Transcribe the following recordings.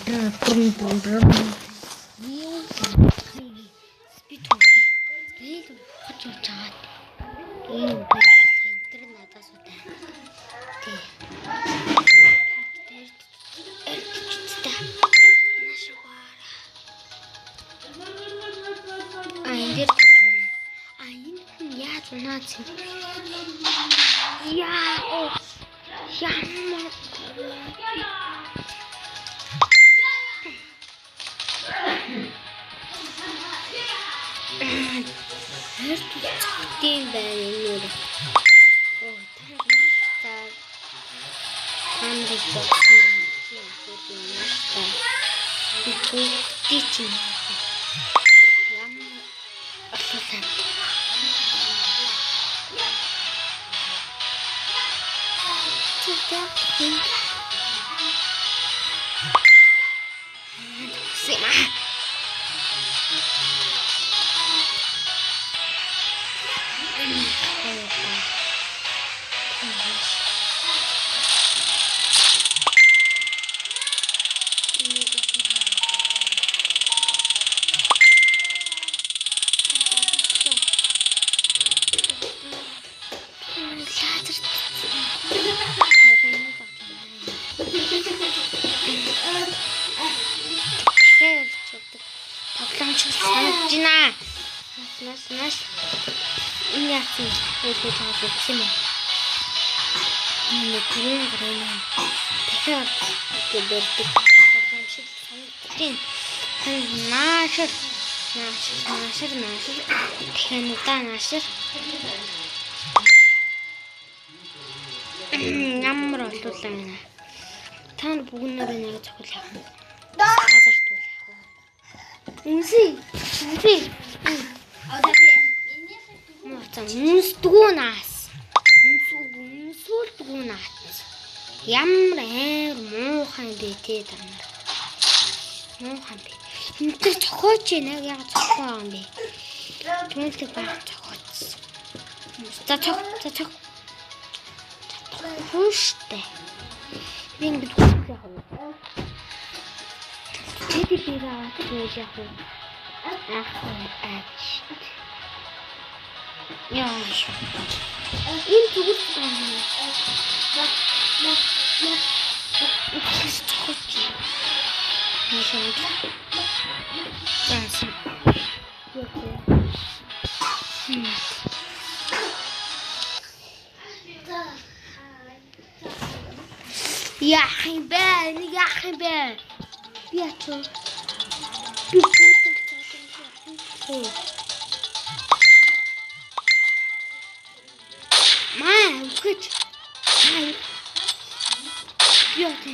Ямар болуулаа байна. Та нар бүгнээр нэг цохол яах вэ? Газардуул яах вэ? Үнсий. Үнсдгүүнаас. Үнсүүлдгүүнаас. Ямар муухан бэ те та нар. Муухан бэ. Энтэр цохооч яг яг цохоо юм бэ. Түнтэй баг цохооц. За цох. Хүштэй. Бид бүгд яах вэ? Тэд бираа тэгж яах вэ? Яаш. Энэ зүгт байна. Яах юм бэ? Биачо. Маа, үхэж. Биачо.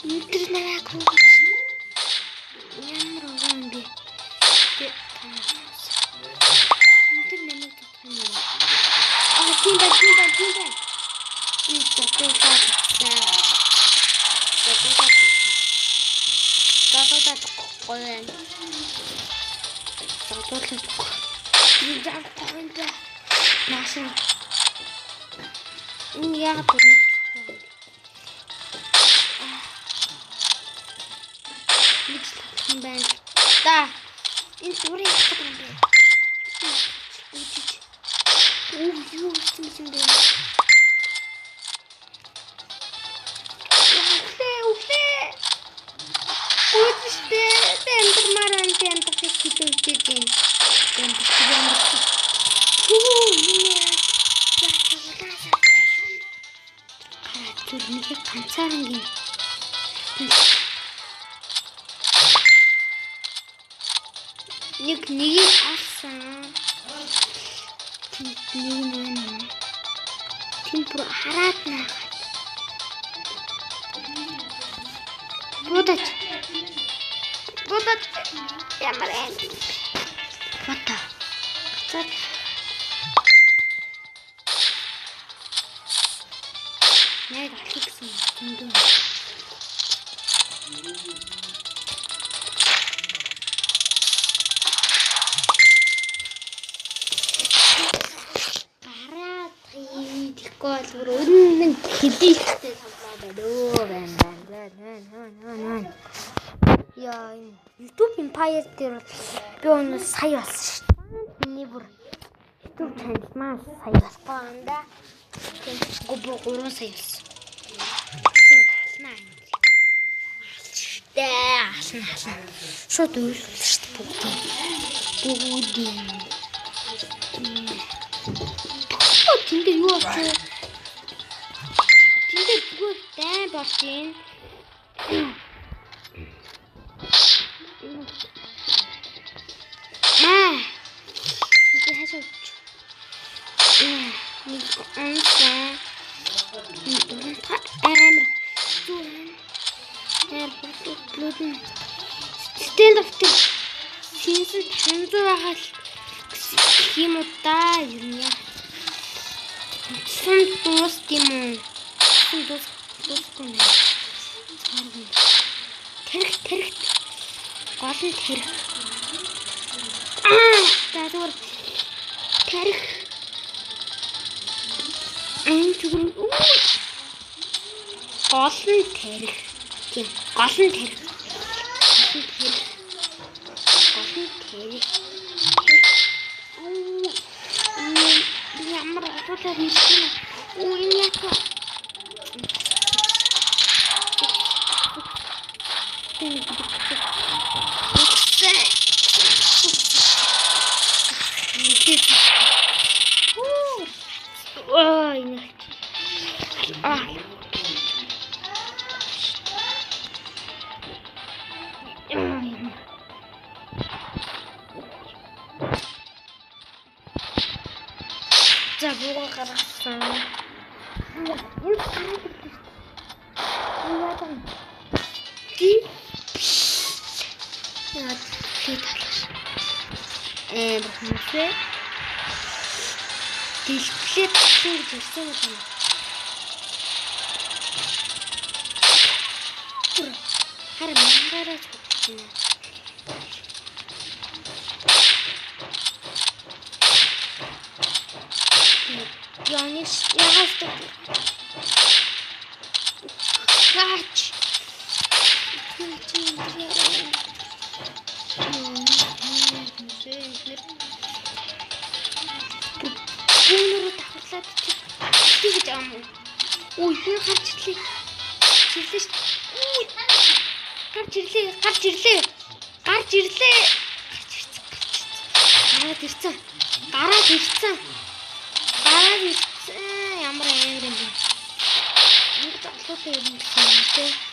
Интер нараг хөөж. Ямар юм бэ? Интер намайг татсан. Тинда. Нэг алсан. Тим бүр хараад наа. Будат. Ямар юм. Бата. Цат. Яг алхигсан юм. Өнөн хэлийхтэй тоглоод байна. Яа, YouTube Empire дээр би өнөө сая болсон шүү дээ. Миний бүр YouTube channel маань сая болохгүй юм да. Гүбүү 3 сая болсон. Ална. Шууд үйлчлээ шүү дээ. Бүгдийн. Тэнд юу болчих вэ? Тэнд зүгээр дай болчих. Нэг хашаа. Нэг онцгой. Амар зүүн. Блүүдэн. Stand up to. Синсэд ханзуу байхад юм уу да юм яа. Сон дуус тийм үү? Сон дуусгүй нэ. Тэрх. Гол нь тэрх. Даадуур тэрх. Зүгээр гол нь тэрх. Тийм, гол нь тэрх. Ямар асуудал хийсэн үү? Энэ яка. За бууга гаргасан. Бахмасэ. Дэлтлээ гэсэн гэж хэлсэн юм. Харин мангаараа чухал. Янис яагаад кач гэж ам. Ой, хин гарч ирлээ. Чирлээ. Ой. Гарч ирлээ. Гараад ирсэн. Ямар амар юм бэ? Нэг залуутай юм гэсэн юм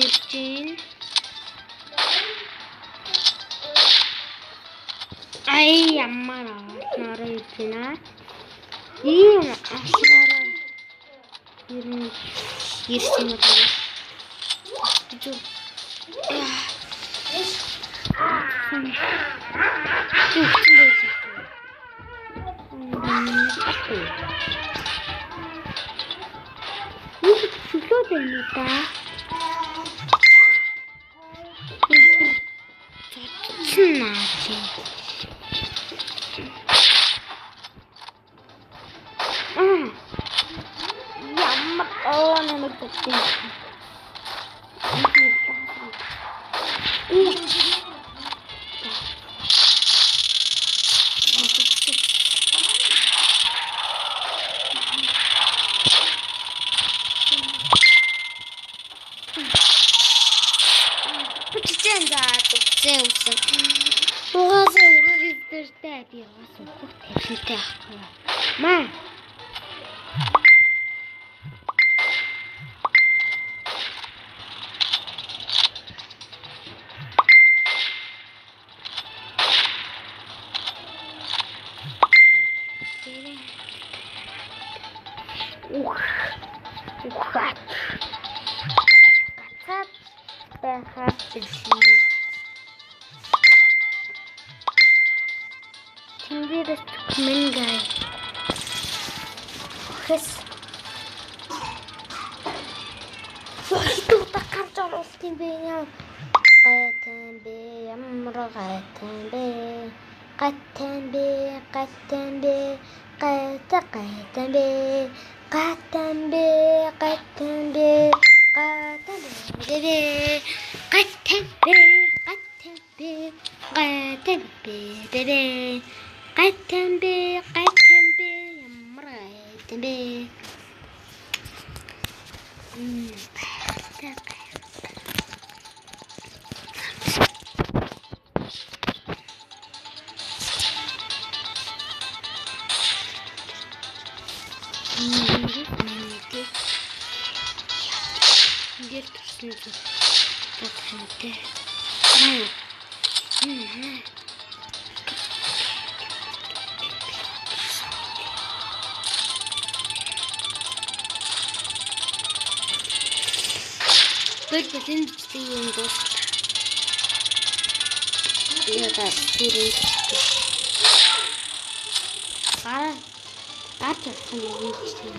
Иржин. Ай ямар нараа иржинаа. Ийм аснараа ирсэн юм байна. тавьшинтай өгсөн. Угаасаа өгөөдөртэй би угаасаа бүх тавьшинтай ахгүй. Маа. Ухаат. Гацаад байхад билээ. Тэндээс менгай. Хэс. Юу такарч орсон бэ яа. Гайтан бэ ямар гайтан бэ. Гайтан бэ гайтан бэ. Гайтан бэ. Гайтан бэ гайтан бэ. Гайтан бэ. Гайтан бэ гайтан бэ. Гайтан бэ бэ. Гайтан бэ гайтан бэ ямар гайтан бэ. Дэр төрсөн зүйл татхантай. Бэлэн дэвчтэй юм дуус. Яа тэрийг. Гацсан юм дэвчтэй.